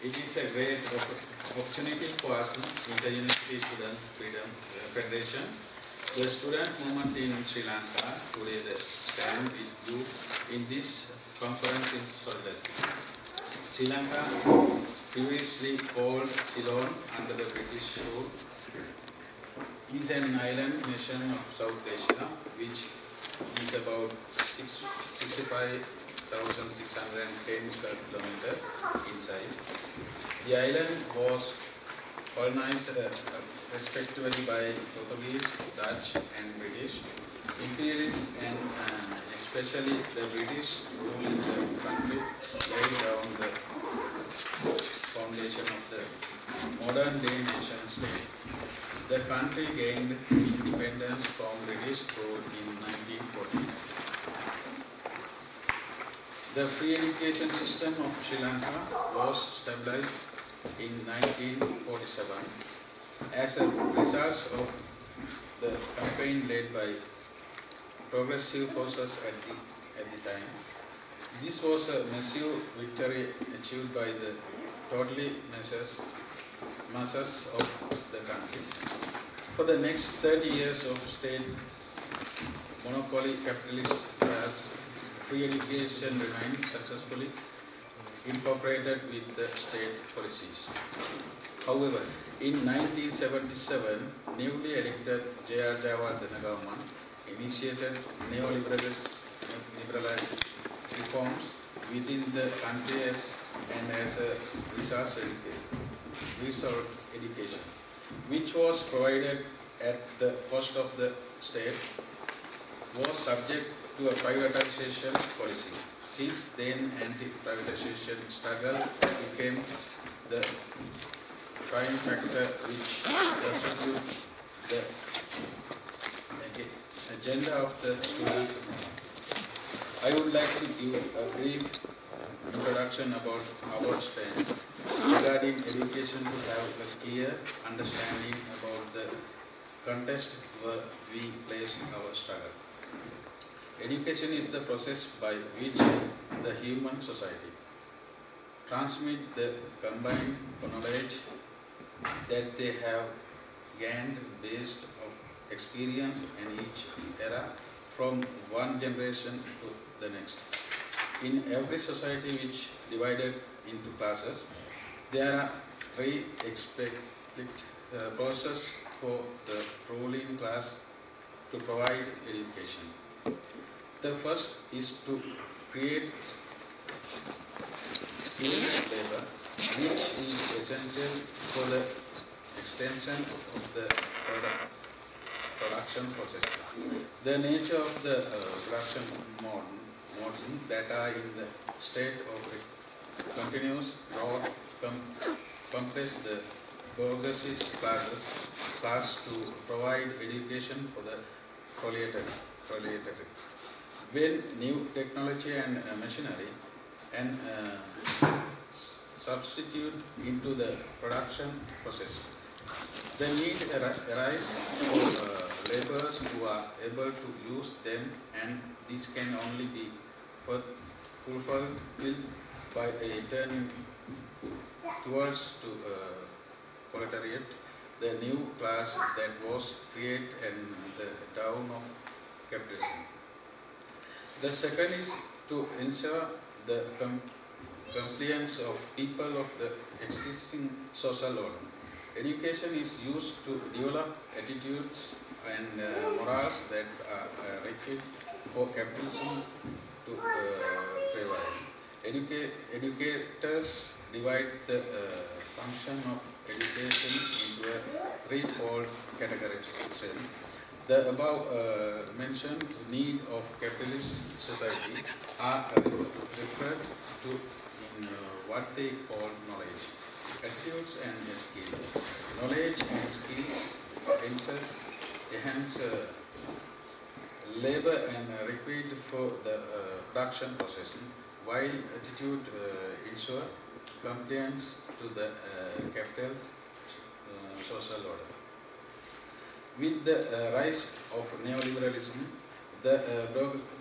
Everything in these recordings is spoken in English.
It is a great opportunity for us, Inter-University Student Freedom Federation, the student movement in Sri Lanka, today stand with you in this conference in solidarity. Sri Lanka, previously called Ceylon under the British rule, is an island nation of South Asia, which is about 65,610 square kilometers in size. The island was colonized respectively by Portuguese, Dutch and British imperialists, and especially the British rule in the country laid down the foundation of the modern day nation state. The country gained independence from British rule in 1940. The free education system of Sri Lanka was stabilized in 1947 as a result of the campaign led by progressive forces at the time. This was a massive victory achieved by the totally masses of the country. For the next 30 years of state monopoly capitalist grabs, free education remained successfully incorporated with the state policies. However, in 1977, newly elected J.R. Jayawardena government initiated neoliberalist reforms within the country and as a resource education, which was provided at the cost of the state, was subject to a privatization policy. Since then, anti-privatization struggle became the prime factor which constitutes the agenda of the student movement. I would like to give a brief introduction about our stand regarding education to have a clear understanding about the context where we place our struggle. Education is the process by which the human society transmit the combined knowledge that they have gained based on experience in each era from one generation to the next. In every society which divided into classes, there are three explicit processes for the ruling class to provide education. The first is to create skilled labor, which is essential for the extension of the production process. The nature of the production mode that are in the state of continuous growth compress the bourgeois class to provide education for the proletariat. When new technology and machinery and substitute into the production process, the need arises for laborers who are able to use them, and this can only be fulfilled by a turn towards to proletariat, the new class that was created in the dawn of capitalism. The second is to ensure the compliance of people of the existing social order. Education is used to develop attitudes and morals that are required for capitalism to prevail. Educators divide the function of education into a threefold categorization. The above mentioned need of capitalist society are referred to in what they call knowledge, attitudes and skills. Knowledge and skills enhance labor and required for the production process, while attitude ensure compliance to the capital social order. With the rise of neoliberalism, the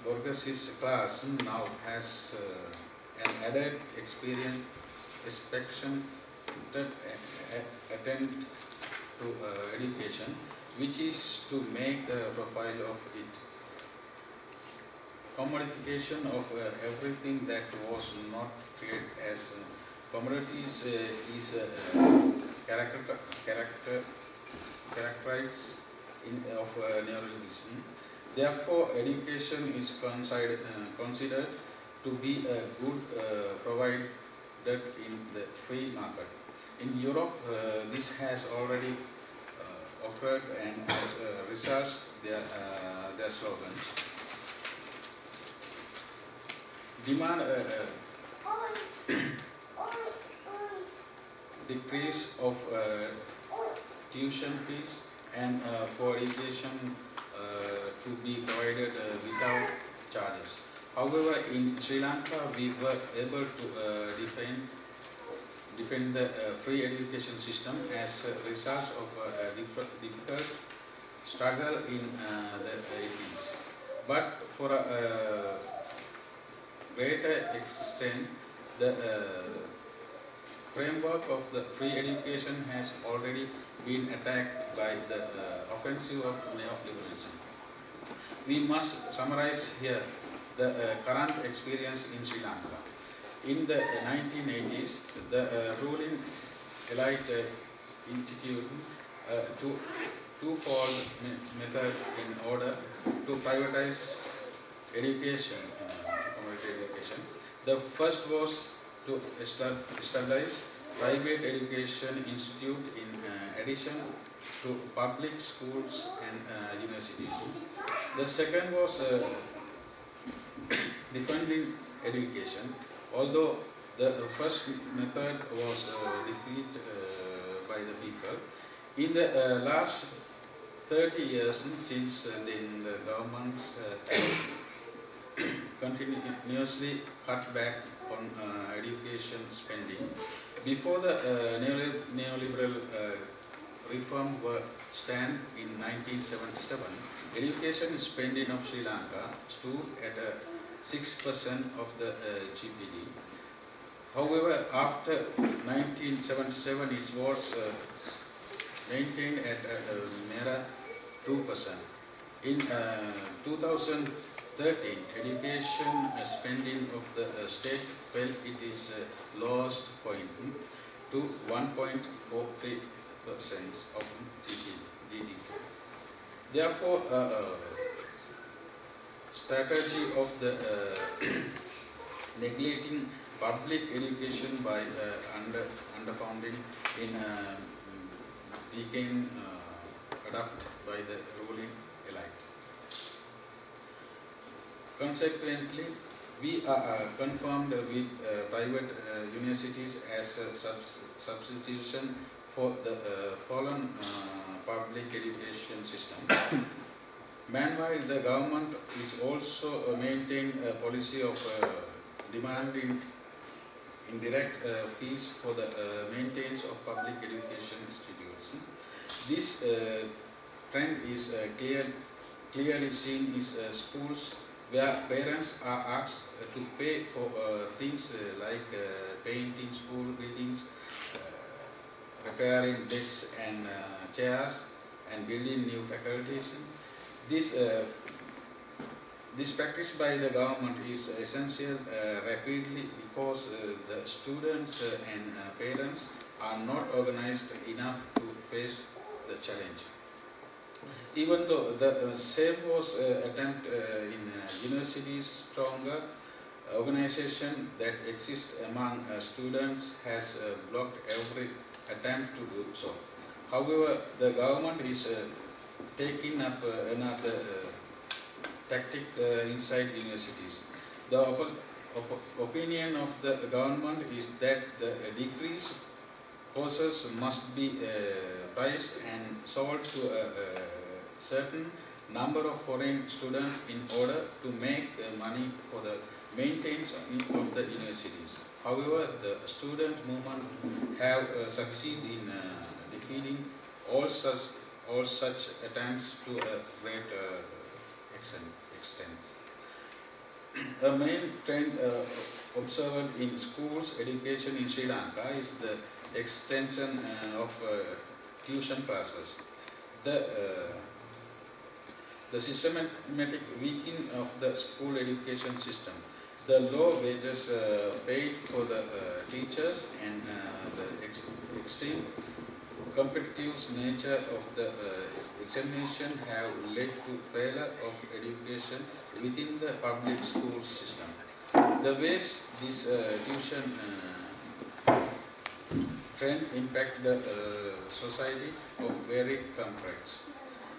bourgeois class now has an added experience expected attempt to education, which is to make a profile of it. Commodification of everything that was not treated as commodities is characterized of neoliberalism. Therefore, education is considered to be a good provided in the free market. In Europe, this has already occurred, and as a result, their slogans. Demand decrease of tuition fees and for education to be provided without charges. However, in Sri Lanka, we were able to defend the free education system as a result of a difficult struggle in the 80s. But for a greater extent, the framework of the free education has already been attacked by the offensive of neoliberalism. We must summarize here the current experience in Sri Lanka. In the 1980s, the ruling elite instituted twofold method in order to privatize education. The first was to establish private education institute in addition to public schools and universities. The second was defunding education, although the first method was defeated by the people. In the last 30 years since then, the governments continuously cut back on education spending. Before the neoliberal reform were stand in 1977, education spending of Sri Lanka stood at 6% of the GDP. However, after 1977, it was maintained at mere 2%. In 2013, education spending of the state fell it is lowest point to 1.43% of GDP. Therefore, strategy of the neglecting public education by underfunding in became adopted by the ruling elite. Consequently, we are confirmed with private universities as a substitution for the fallen public education system. Meanwhile, the government is also maintaining a policy of demanding indirect fees for the maintenance of public education institutes. This trend is clearly seen in schools where parents are asked to pay for things like painting school buildings, repairing desks and chairs, and building new faculties. This practice by the government is essential rapidly because the students and parents are not organized enough to face the challenge. Even though the same was attempt in universities, stronger organization that exists among students has blocked every attempt to do so. However, the government is taking up another tactic inside universities. The opinion of the government is that the decreased courses must be priced and sold to a certain number of foreign students in order to make money for the maintenance of the universities. However, the student movement have succeeded in defeating all such attempts to a great extent. A main trend observed in schools education in Sri Lanka is the extension of tuition classes. The systematic weakening of the school education system, the low wages paid for the teachers, and the extreme competitive nature of the examination have led to failure of education within the public school system. The ways this tuition trend impact the society of very complex.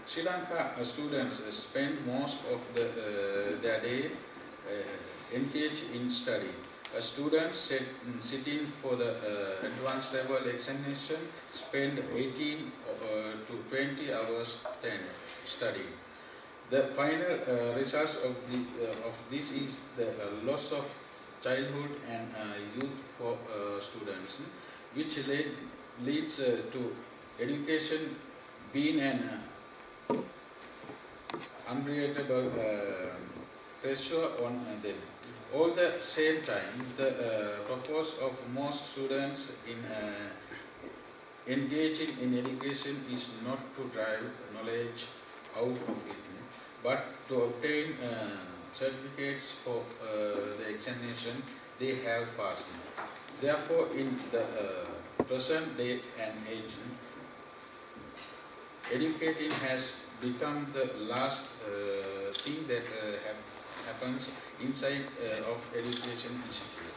Sri Lanka students spend most of their day engaged in study. Students sitting for the advanced level examination spend 18 to 20 hours studying. The final results of this is the loss of childhood and youth for students, which leads to education being an unbearable pressure on them. All the same time, the purpose of most students in engaging in education is not to drive knowledge out of it, but to obtain certificates for the examination they have passed. Therefore, in the present day and age, educating has become the last thing that happens inside of education institute.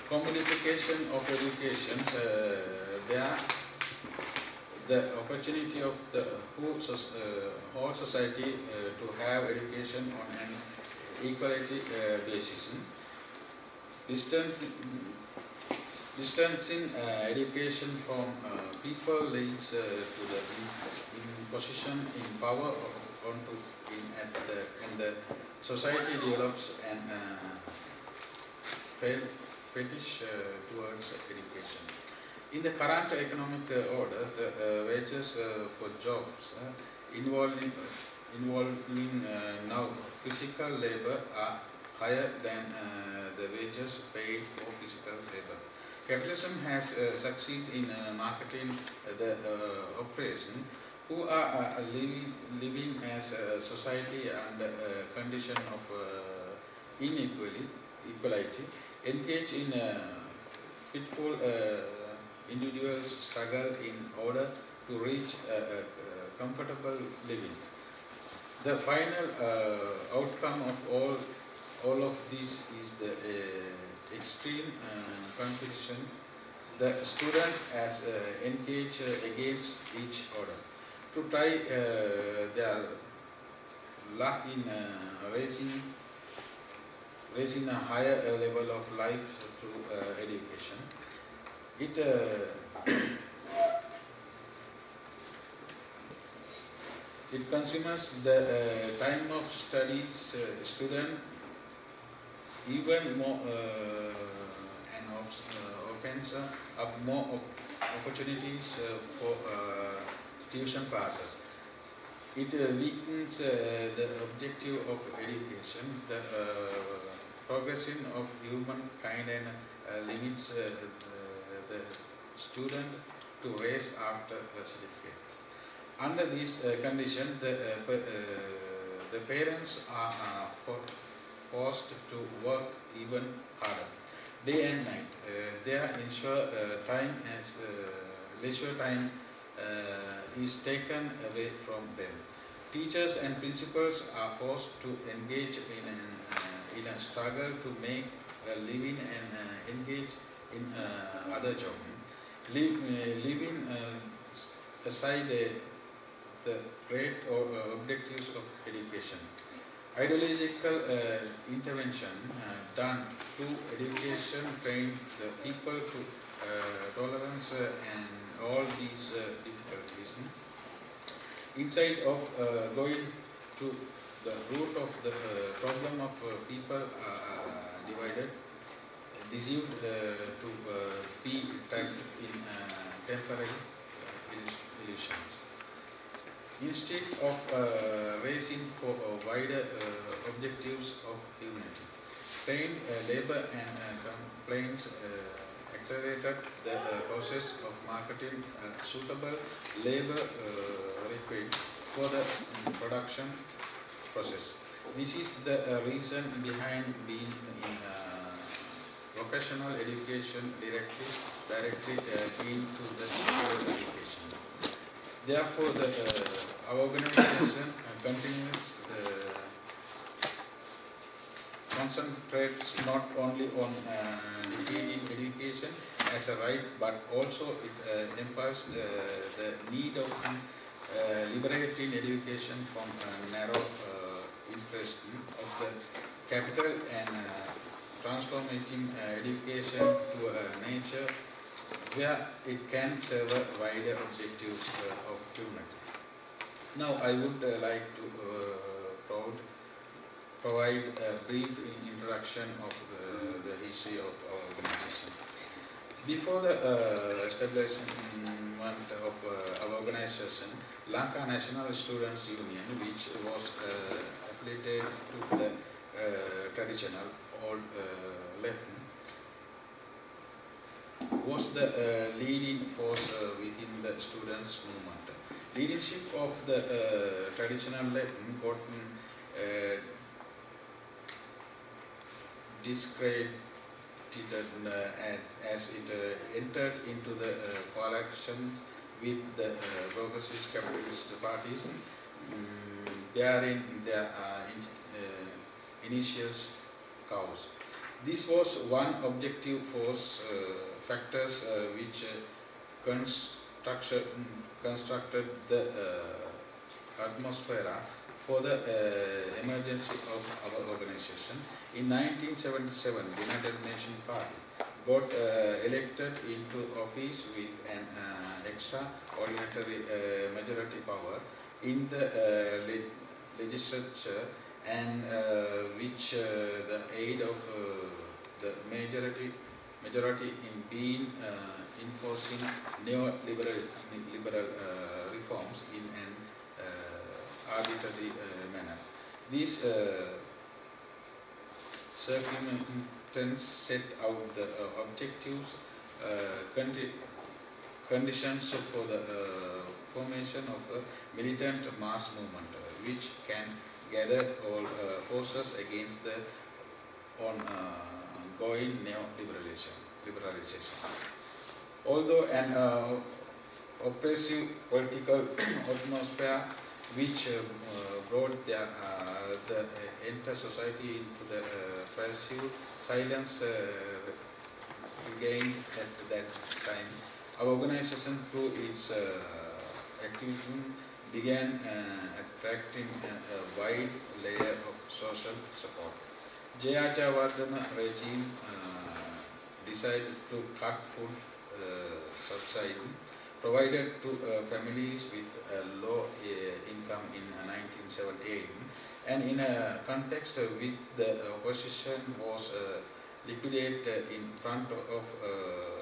Commodification of education, there the opportunity of the whole society to have education on an equality basis. Distancing education from people leads to the imposition in power onto and the society develops an fetish towards education. In the current economic order, the wages for jobs involving now physical labor are higher than the wages paid for physical labor. Capitalism has succeeded in marketing the operation who are living as a society under a condition of inequality, engage in fitful individual struggle in order to reach a comfortable living. The final outcome of all of this is the extreme competition. The students as engage against each other to try their luck in raising a higher level of life through education. It consumes the time of studies student even more and opens up more opportunities for tuition classes. It weakens the objective of education, the progression of humankind, and limits the student to raise after a certificate. Under this condition, the parents are forced to work even harder, day and night. They ensure time as leisure time is taken away from them. Teachers and principals are forced to engage in a struggle to make a living and engage in other jobs. Leaving aside the great objectives of education. Ideological intervention done through education train the people to tolerance and all these difficulties. Instead of going to the root of the problem of people divided, deceived to be trapped in temporary illusions. Instead of racing for wider objectives of humanity, plain labor and complaints accelerated the process of marketing suitable labor required for the production process. This is the reason behind being in vocational education directly into the superior education. Therefore, our organization continues concentrates not only on defeating education as a right, but also it empowers the need of liberating education from narrow interest of the capital and transforming education to a nature where it can serve wider objectives of humanity. Now I would like to provide a brief introduction of the history of our organization. Before the establishment of our organization, Lanka National Students Union, which was affiliated to the traditional old left, was the leading force within the students' movement. Leadership of the traditional left got discredited as it entered into the coalitions with the progressive capitalist parties, bearing their initial cause. This was one objective force factors which constructed the atmosphere for the emergency of our organization. In 1977, the United Nations Party got elected into office with an extraordinary majority power in the legislature, and which the aid of the majority in being enforcing neoliberal reforms in an arbitrary manner. These circumstances set out the objectives, conditions for the formation of a militant mass movement, which can gather all forces against the ongoing neoliberalization. Although an oppressive political atmosphere which brought the entire society into the passive silence regained at that time, our organization through its activism began attracting a wide layer of social support. Jayachavardhana regime decided to cut food subsidy provided to families with a low income in 1978, and in a context with the opposition was liquidated in front of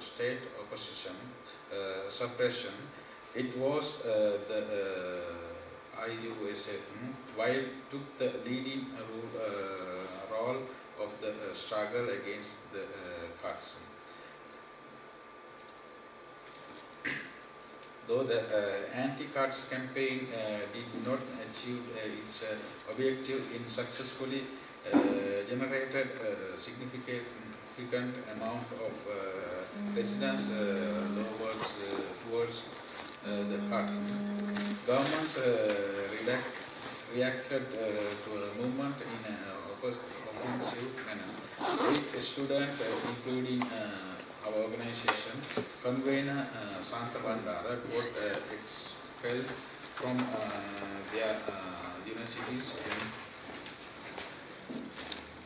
state opposition suppression. It was the IUSF while took the leading role of the struggle against the cuts. Though the anti-cuts campaign did not achieve its objective in successfully generated a significant amount of resistance towards the cut. Governments reacted to a movement in an offensive manner. With students, including our organization, convener Santa Bandara got expelled from their universities, and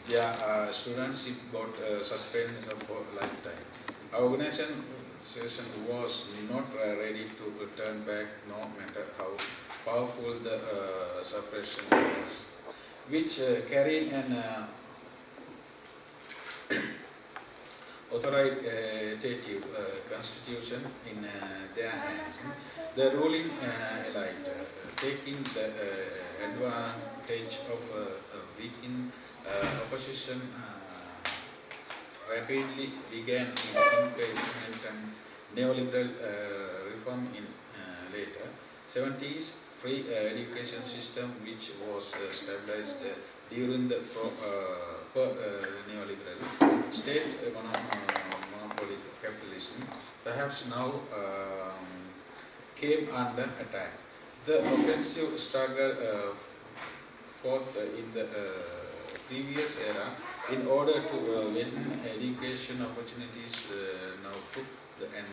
their students got suspended for lifetime. Our organization was not ready to turn back, no matter how powerful the suppression was, which carried an authoritative constitution in their hands. The ruling elite, taking the advantage of weakened opposition, rapidly began implementing neoliberal reform in later 70s. Free education system, which was stabilized during the neoliberal state monopoly capitalism, perhaps now came under attack. The offensive struggle fought in the previous era in order to win education opportunities now took an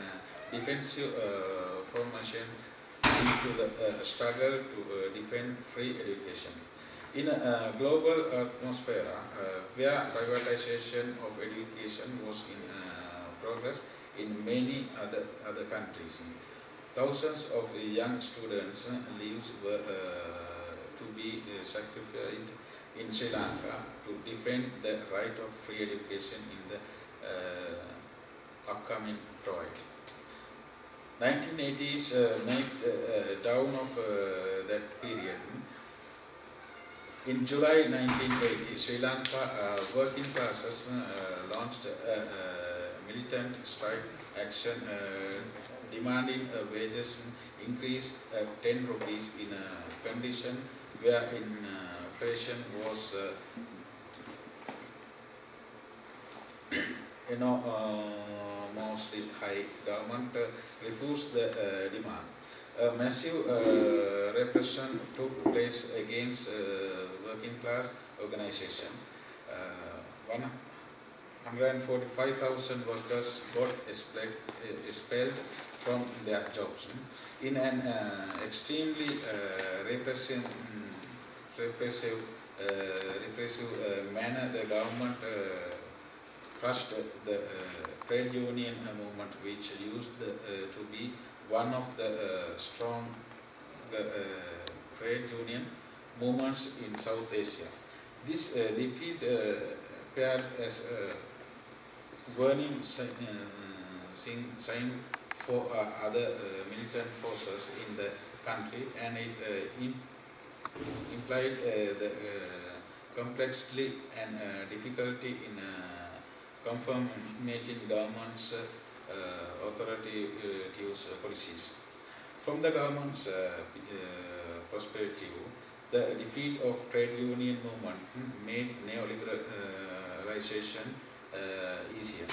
defensive formation into the struggle to defend free education. In a global atmosphere where privatization of education was in progress in many other countries, thousands of young students' lives were to be sacrificed in Sri Lanka to defend the right of free education in the upcoming Troy. 1980s made down of that period. In July 1980, Sri Lanka working classes launched a militant strike action demanding a wages increase of 10 rupees in a condition where inflation was mostly high. Government refused the demand. A massive repression took place against working class organization. 145,000 workers got expelled from their jobs. In an extremely repressive manner, the government crushed the trade union movement, which used to be one of the strong trade union movements in South Asia. This defeat appeared as a warning sign for other militant forces in the country, and it implied the complexity and difficulty in confirming government's authoritative policies. From the government's perspective, the defeat of trade union movement made neoliberalization easier.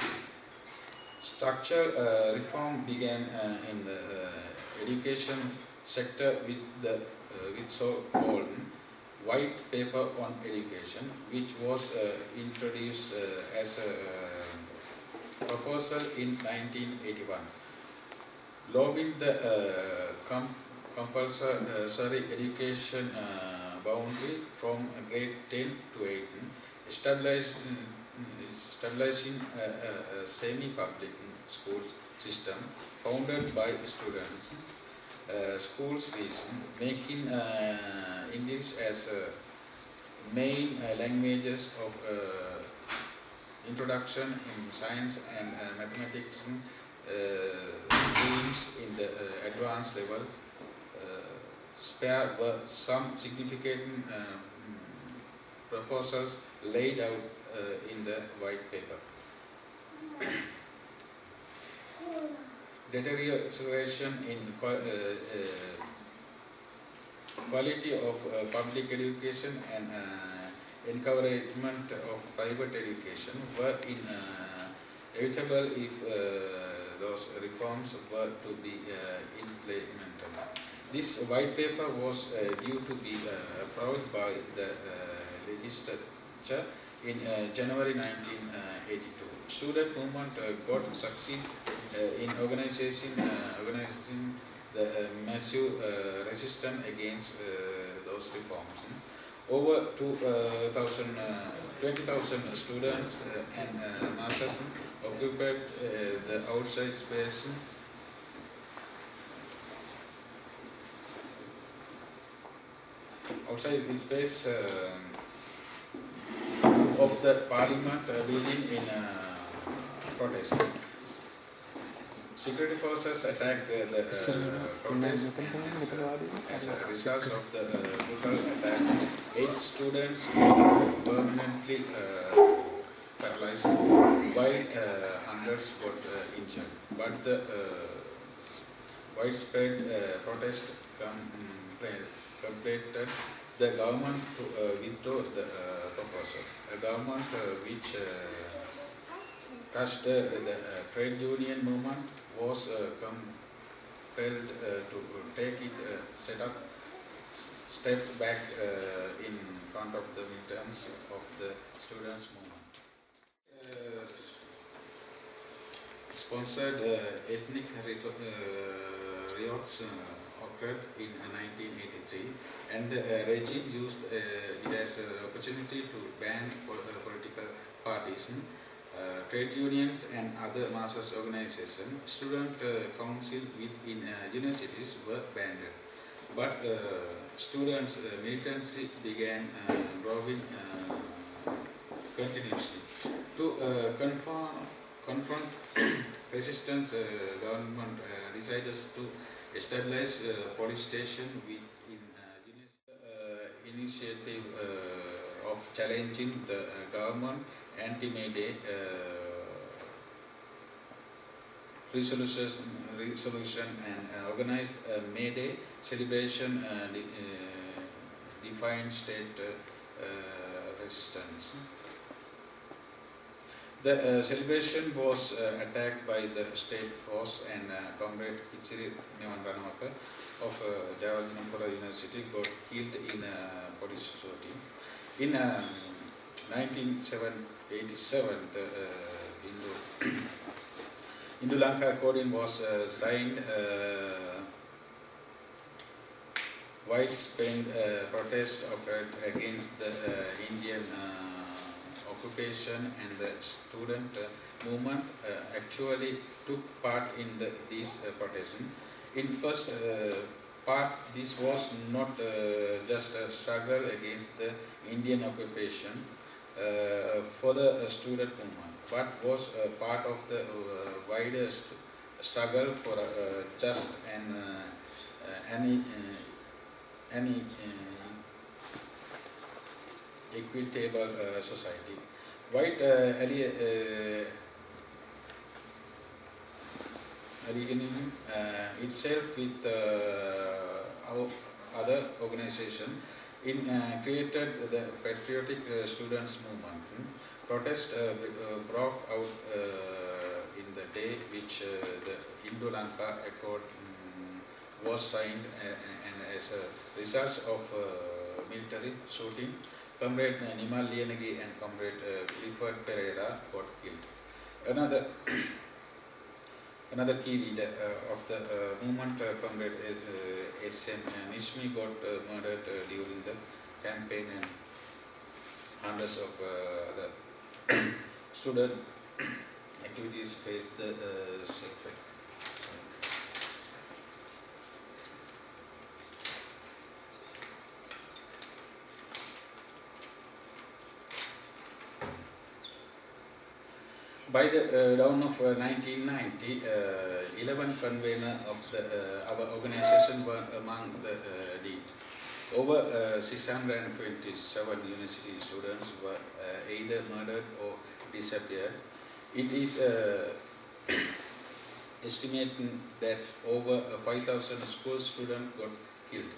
Structural reform began in the education sector with the so-called White Paper on Education, which was introduced as a proposal in 1981. Lowering the compulsory education boundary from grade 10 to 18, establishing a semi-public school system founded by students, schools fees, making English as main languages of introduction in science and mathematics streams in the advanced level. Spare were some significant proposals laid out in the white paper. Deterioration in quality of public education and encouragement of private education were inevitable if those reforms were to be implemented. This white paper was due to be approved by the legislature in January 1982. Student movement got succeed in organizing the massive resistance against those reforms. Over 20,000 students and masters occupied the outside space of the Parliament building in protest. Security forces attacked the protest, and as a result of the brutal attack, 8 students were permanently paralyzed, while hundreds got injured. But the widespread protest completed the government to withdraw the proposal. A government which crushed the trade union movement was compelled to take it step back in front of the militants of the students' movement. Sponsored ethnic riots occurred in 1983, and the regime used it as an opportunity to ban political parties, trade unions and other masses organizations. Student council within universities were banned, but students' militancy began growing continuously. To confront resistance, government decided to establish police station within initiative of challenging the government anti-May-Day resolution and organized a May-Day celebration defiant state resistance. The celebration was attacked by the state force, and Comrade Kichiri Nevanranawaka of Jawaharlal University got killed in a police shooting. In 1987, the Indo-Lanka Accord was signed. Widespread protest occurred against the Indian occupation, and the student movement actually took part in these protests. In first part, this was not just a struggle against the Indian occupation for the student movement, but was part of the wider struggle for just and any equitable society. White alliganism itself with our other organization created the patriotic students movement. Protest broke out in the day which the Indo-Lanka Accord was signed, and as a result of military shooting, Comrade Nimal Lianagi and Comrade Clifford Pereira got killed. Another key leader of the movement, Comrade S.M. Nishmi, got murdered during the campaign, and hundreds of the student activities faced the same fate. By the dawn of 1990, 11 conveners of our organization were among the dead. Over 627 university students were either murdered or disappeared. It is estimated that over 5,000 school students got killed.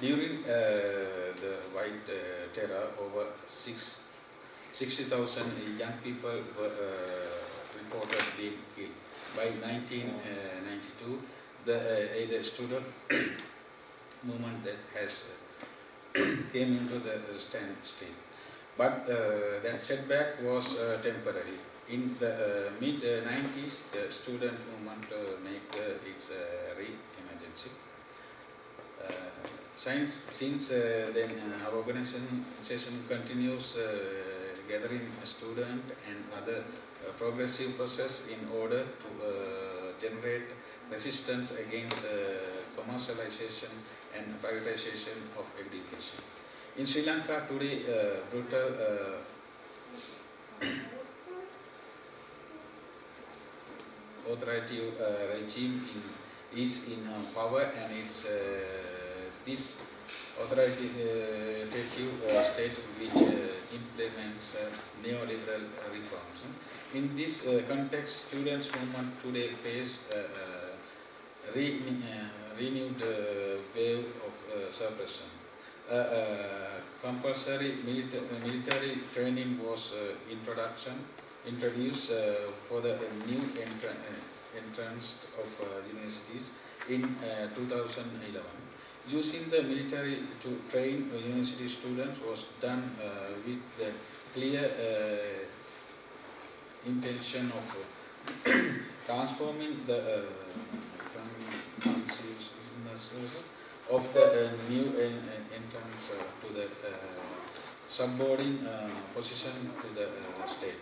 During the White Terror, over 60,000 young people were reported being killed. By 1992, the student movement that has came into the standstill. But that setback was temporary. In the mid-90s, the student movement made its re-emergency. Since then, our organization continues gathering students and other progressive process in order to generate resistance against commercialization and privatization of education. In Sri Lanka today, brutal authoritative regime is in power, and it's this authoritative state which implements neoliberal reforms. In this context, students' movement today face renewed wave of suppression. Compulsory military training was introduced for the new entrance of universities in 2011. Using the military to train university students was done with the clear intention of transforming the of the new entrance to the subordinate position to the state.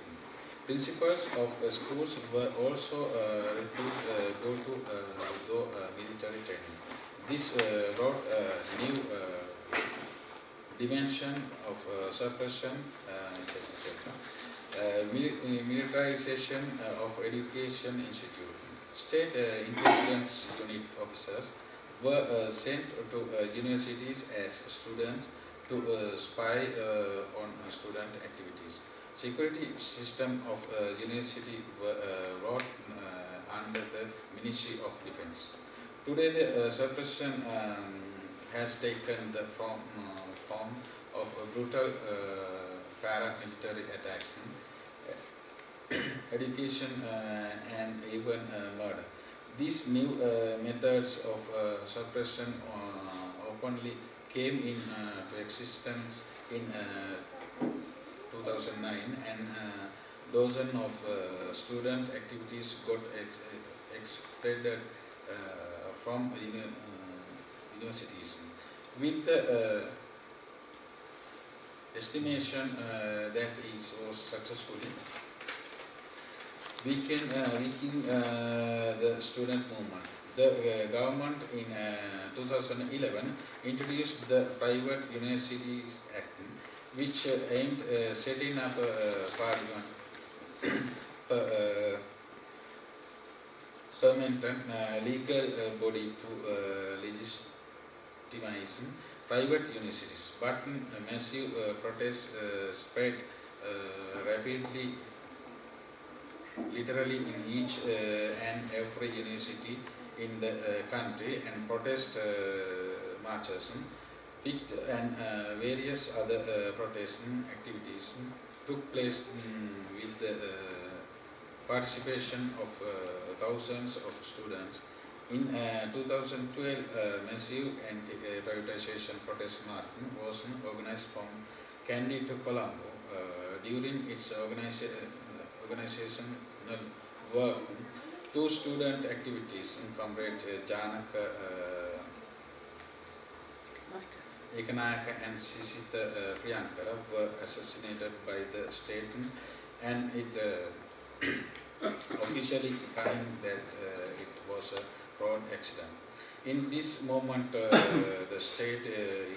Principals of schools were also go to military training. This brought a new dimension of suppression, militarization of education institute. State intelligence unit officers were sent to universities as students to spy on student activities. Security system of university were brought under the Ministry of Defense. Today the suppression has taken the form of brutal paramilitary attacks, education and even murder. These new methods of suppression openly came into existence in 2009, and dozens of student activities got expelled from universities. With the estimation that is was successfully weaken the student movement. The government in 2011 introduced the Private Universities Act, which aimed setting up a permanent legal body to legitimize private universities. But massive protests spread rapidly, literally in each and every university in the country, and protest marches, picked and various other protest activities took place with the participation of thousands of students. In 2012, massive anti-privatization protest march was organized from Kandy to Colombo. During its organizational work, two student activities, Comrade Janaka Ekanayaka and Sisita Priyankara, were assassinated by the state, and it officially claimed that it was a fraud accident. In this moment, the state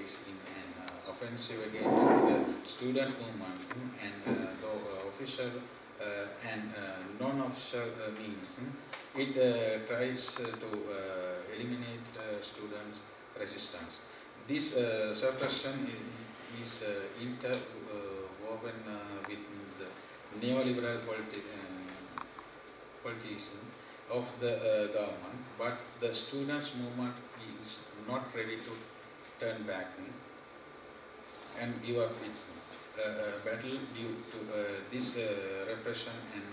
is in an offensive against the student movement, and though official and non-official means, it tries to eliminate student resistance. This suppression is interwoven with the neoliberal politics of the government, but the students' movement is not ready to turn back and give up its battle due to this repression, and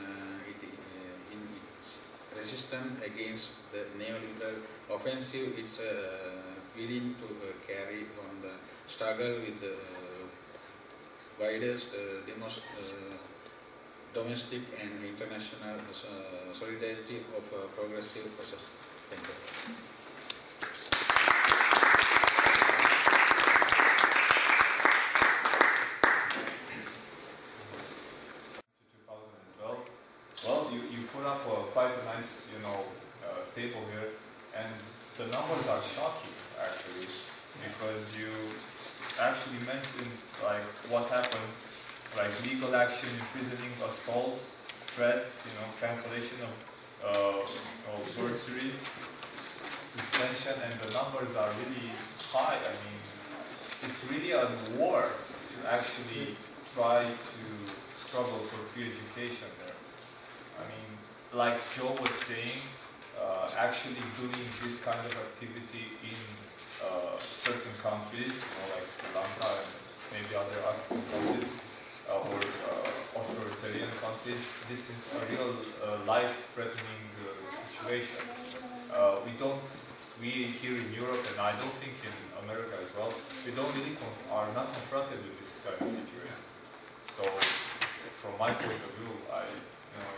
in its resistance against the neoliberal offensive. It's willing to carry on the struggle with the widest domestic and international solidarity of progressive process. Thank you. 2012. Well, you put up quite a nice, table here, and the numbers are shocking actually, because you actually mentioned like what happened, like legal action, imprisoning, assaults, threats, cancellation of bursaries, suspension, and the numbers are really high. I mean, it's really a war to actually try to struggle for free education there. I mean, like Joe was saying, actually doing this kind of activity in certain countries, like Sri Lanka and maybe other African countries or authoritarian countries, this is a real life-threatening situation. We here in Europe, and I don't think in America as well, we don't really are not confronted with this kind of situation. So, from my point of view, I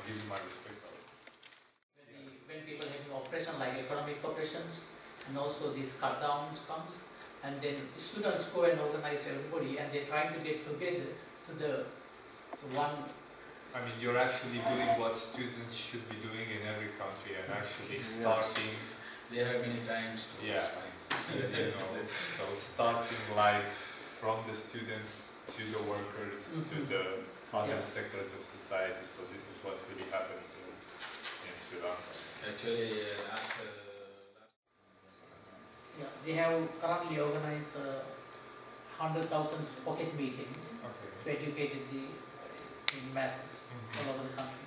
give you my respect. When people have operation like economic operations, and also these cut downs comes, and then students go and organize everybody, and they're trying to get together to one. I mean, you're actually doing what students should be doing in every country, and actually starting. They have many times to so starting like from the students to the workers to the other sectors of society. So this is what's really happening in Sri Lanka. Actually, They have currently organized 100,000 pocket meetings to educate in masses all over the country.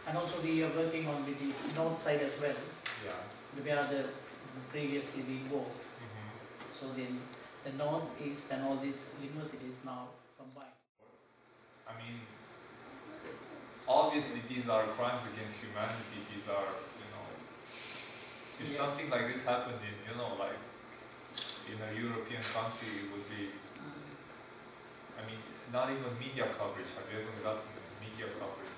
And also we are working on with the north side as well. Where previously we worked. So then the north, east and all these universities now combined. I mean, obviously these are crimes against humanity. These are, if something like this happened in, like in a European country, it would be, I mean, not even media coverage. Have you ever gotten media coverage?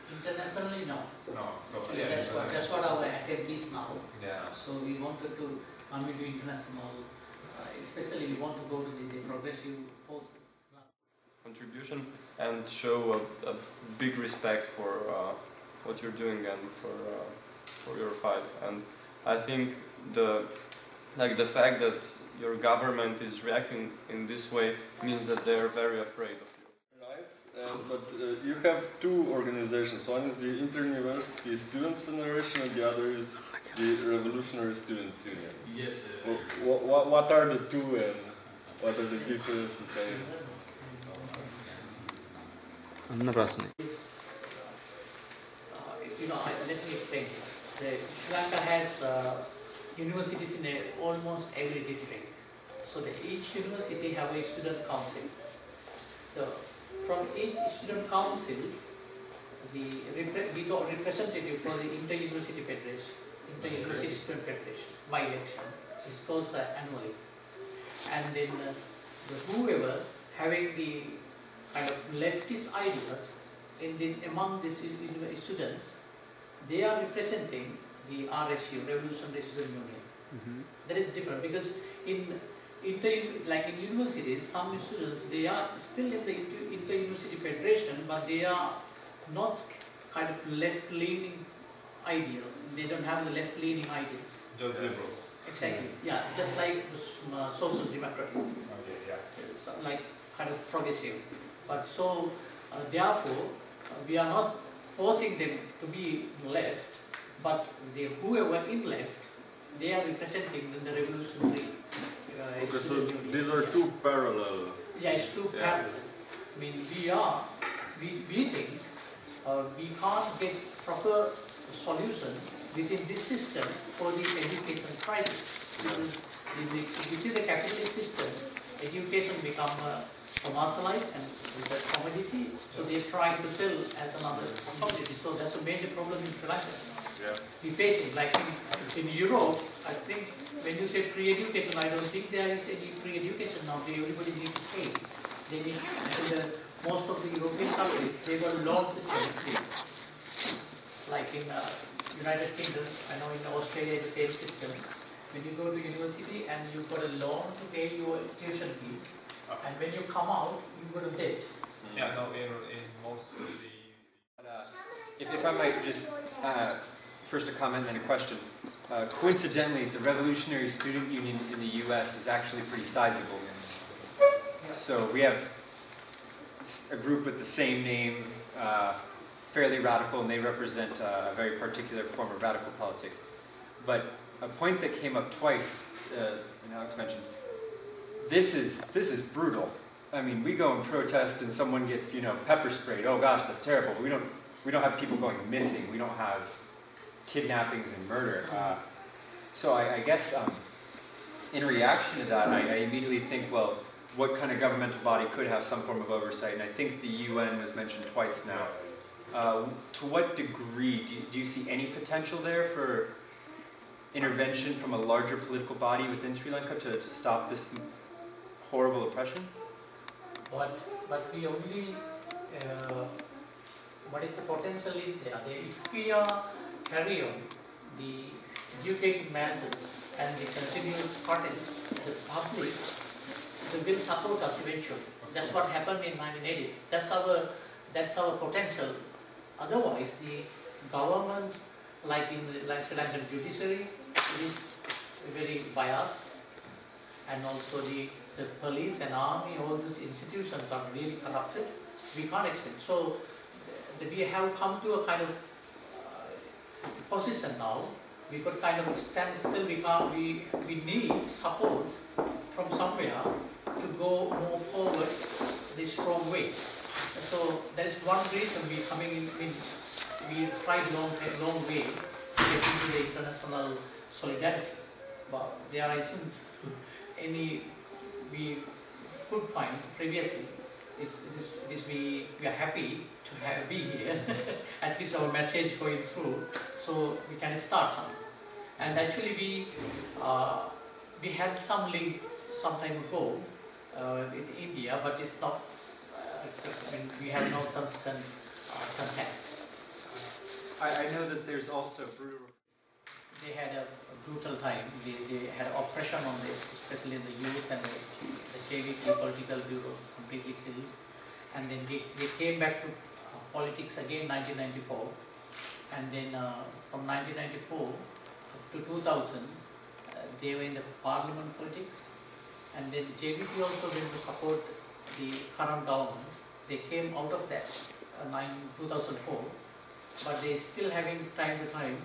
Internationally, no. No. So that's what our attempt is now. Yeah. So we wanted to do international, especially we want to go to the progressive forces. Contribution and show a big respect for what you're doing and for your fight. And I think the fact that your government is reacting in this way means that they are very afraid of you. Nice, but you have two organizations. One is the Inter-University Students Federation and the other is the Revolutionary Students Union. yes. What are the two and what are the differences? Let me explain. Sri Lanka has universities in almost every district. So each university have a student council. From each student councils, we got representative for the Inter-University Federation, Inter-University Student Federation, by election. It goes annually. And then whoever having the kind of leftist ideas among these students, they are representing the RSU, Revolutionary Student Union. That is different because in universities, some students, they are still in the Inter-University Federation, but they are not kind of left-leaning ideal. They don't have the left-leaning ideas. Just liberal. Exactly. Yeah, just like social democratic. Okay, yeah. So like kind of progressive. But so therefore, we are not forcing them to be left, but whoever in left, they are representing the revolutionary. Okay, so these are two parallel. Yeah, it's two parallel. I mean, we think we can't get proper solution within this system for the education crisis. Because within the capitalist system, education become commercialized and is a commodity. So they're trying to sell as another commodity. So that's a major problem in Sri Lanka. We face it. Like in Europe, I think when you say free education, I don't think there is any free education now. Everybody needs to pay. They need, most of the European countries, they got a loan system still. Like in United Kingdom, I know in Australia the same system. When you go to university and you got a loan to pay your tuition fees, and when you come out, you got a debt. Yeah, no, in most of the... If I might just, first a comment and a question. Coincidentally, the Revolutionary Student Union in the US is actually pretty sizable. So we have a group with the same name, fairly radical and they represent a very particular form of radical politics. But a point that came up twice, and Alex mentioned, this is brutal. I mean, we go and protest and someone gets, pepper sprayed. Oh gosh, that's terrible. We don't have people going missing. We don't have kidnappings and murder. So I guess in reaction to that, I immediately think, well, what kind of governmental body could have some form of oversight? And I think the UN was mentioned twice now. To what degree do you see any potential there for intervention from a larger political body within Sri Lanka to stop this horrible oppression? But we only, what is the potential is there. If we are carry on the educated masses and the continuous protest, the public, they will support us eventually. That's what happened in 1980s. That's our potential. Otherwise, the government, like Sri Lankan judiciary, is very biased, and also the police and army, all these institutions are really corrupted. We can't expect. So we have come to a kind of position now. We could kind of stand still. We need support from somewhere to go more forward this strong way. So that is one reason we coming in. We tried long way to get into the international solidarity, but there isn't any we could find previously. We are happy to be here. At least our message going through, so we can start some. And actually we had some link some time ago with India, but it's not. We have no constant contact. I know that there's also brutal. They had a brutal time. They had oppression on this, especially in the youth, and the JVP political bureau completely killed. And then they came back to politics again 1994. And then from 1994 to 2000, they were in the parliament politics. And then JVP also went to support the current government. They came out of that 2004, but they still having time to time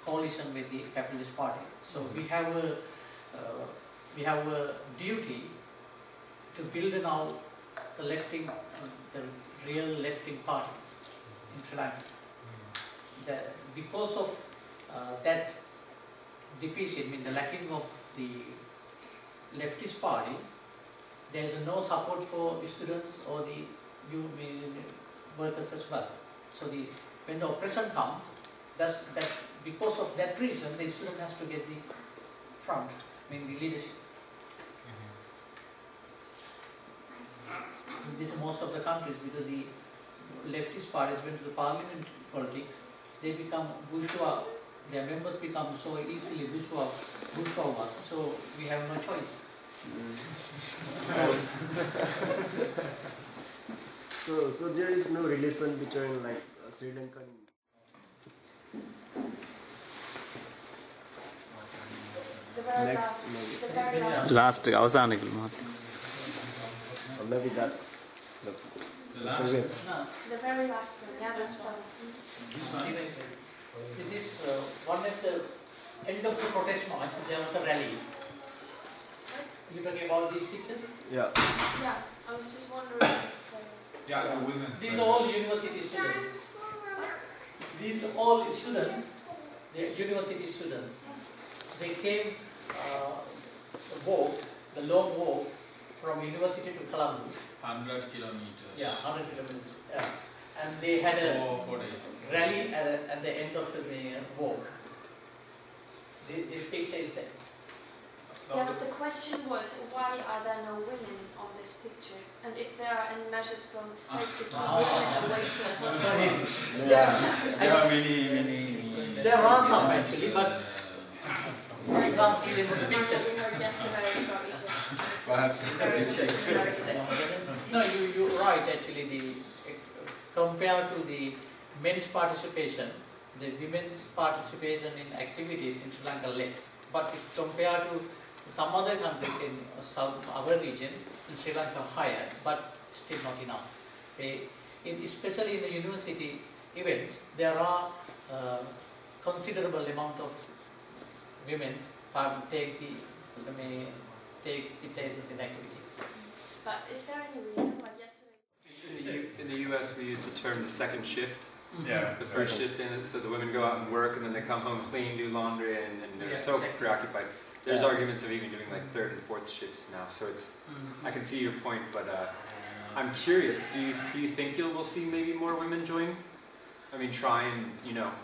coalition with the Capitalist Party. So we have a duty to build now the the real left-wing party in Sri Lanka. Because of that deficit, the lacking of the leftist party, there is no support for students or the workers as well. So when the oppression comes, because of that reason, the student has to get the front, the leadership. This is most of the countries, because the leftist parties went to the parliament politics, they become bourgeois. Their members become so easily bourgeois. So we have no choice. So there is no relation between Sri Lankan. Last අවසාන එක Or maybe that. The last previous. No, The very last one, yeah, that's one. this is one at the end of the protest march. There was a rally. You talking about these pictures? Yeah. Yeah, I was just wondering if Yeah, the women. These are all university students. These are all students. They're university students. They came the long walk from university to Colombo. 100 kilometers. Yeah, 100 kilometers. Yeah. And they had a 4 days. rally at the end of the walk. This picture is there. Yeah, but the question was, why are there no women on this picture? And if there are any measures from the state to keep women away from Sorry. There are many. There are some actually, but you can't see them in the pictures. Perhaps No, you're right actually. Compared to the men's participation, the women's participation in activities in Sri Lanka less. But if compared to some other countries in our region, in Sri Lanka higher, but still not enough. Especially in the university, events, there are considerable amount of women take the places in activities. But is there any reason why yesterday? In the US, we use the term the second shift. Yeah. The first shift in it, so the women go out and work, and then they come home, clean, do laundry, and they're so preoccupied. There's arguments of even doing like third and fourth shifts now. So it's, I can see your point, but I'm curious. Do you think we'll see maybe more women join? I mean, try and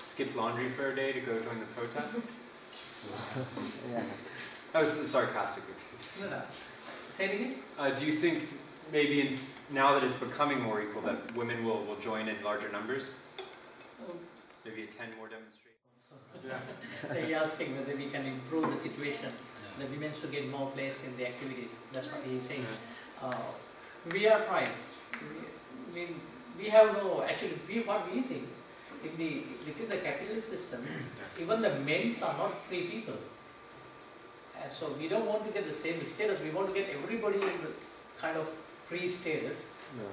skip laundry for a day to go join the protest. That was sarcastic, excuse me. No. Say it again? Do you think maybe now that it's becoming more equal, that women will join in larger numbers? Maybe attend more demonstrations? They're asking whether we can improve the situation. The women should get more place in the activities. That's what he's saying. We are trying. We have no, actually, what we think, within the capitalist system, even the men are not free people. So we don't want to get the same status. We want to get everybody in the kind of free status.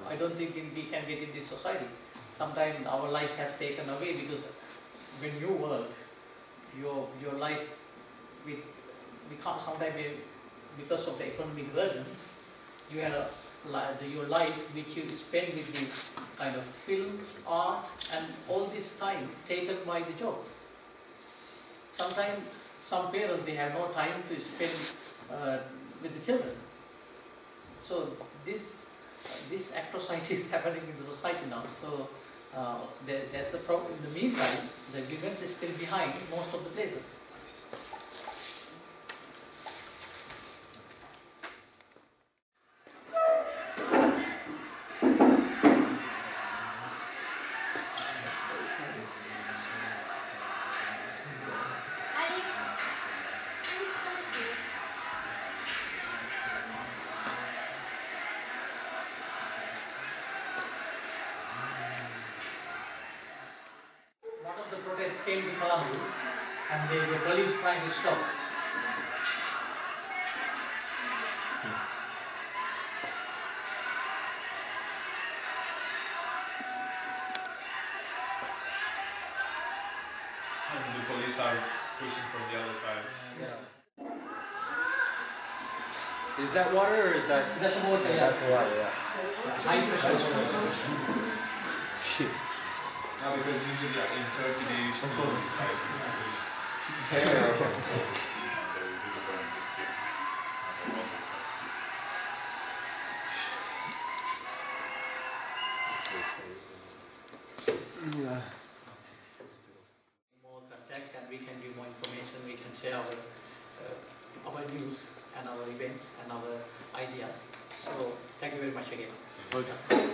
I don't think we can get in this society. Sometimes our life has taken away because when you work, your life becomes sometimes because of the economic burdens, you have your life which you spend with the kind of film, art, and all this time taken by the job. Sometimes some parents, they have no time to spend with the children. So this atrocity is happening in the society now. So there's a problem. In the meantime, the women is still behind most of the places. Came to Marburg, and the police trying to stop. And the police are pushing from the other side. Is that water or is that? That's water. That's water, yeah. High pressure. No, because usually in Turkey they usually do it like this. More contacts, and we can give more information. We can share our news and our events and our ideas. So thank you very much again. Okay.